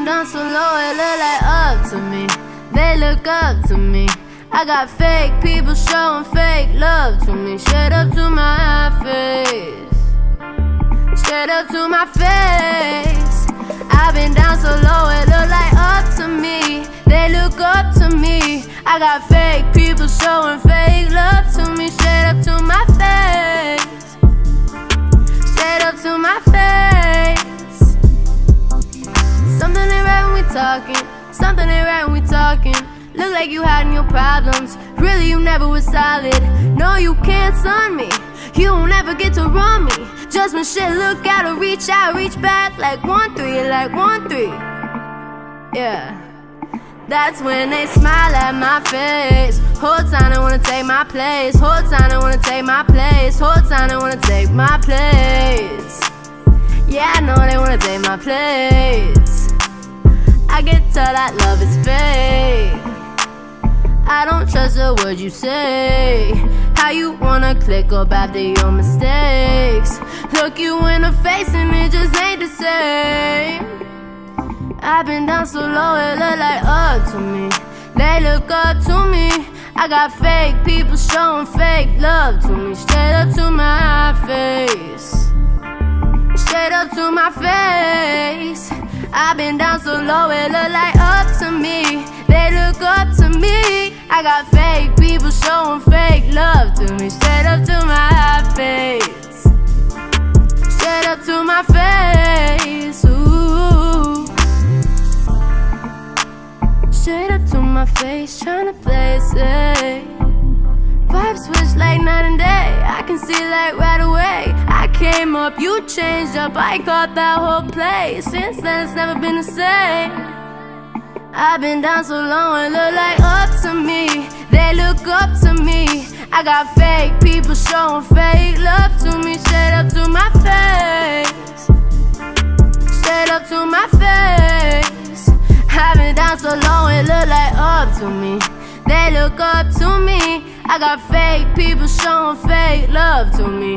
down so low, it look like up to me. They look up to me. I got fake people showing fake love to me. Straight up to my face. Straight up to my face. I've been down so low, it look like up to me. They look up to me. I got fake people showing fake love to me. Straight up to my face. Straight up to my face. Something ain't right when we talking. Something ain't right when we talking. Look like you hiding your problems. Really, you never was solid. No, you can't son me. You won't ever get to run me. Just when shit look out or reach out, reach back like 1-3, like 1-3. Yeah. That's when they smile at my face. Whole time they wanna take my place. Whole time they wanna take my place. Whole time they wanna take my place. Yeah, I know they wanna take my place. I can tell that love is fake. I don't trust a word you say. How you wanna click up after your mistakes? Look you in the face and it just ain't the same. I've been down so low, it look like up to me. They look up to me. I got fake people showing fake love to me. Straight up to my face. Straight up to my face. I've been down so low, it look like up to me. They look up to me. I got fake people showing fake love to me. Straight up to my face. Straight up to my face. Ooh. Straight up to my face, tryna play it safe. Vibes switch like night and day. I can see like right away. I came up, you changed up. I caught that whole play. Since then it's never been the same. I've been down so long, it look like up to me. They look up to me. I got fake people showing fake love to me. Straight up to my face. Straight up to my face. I've been down so long, it look like up to me. They look up to me. I got fake people showing fake love to me.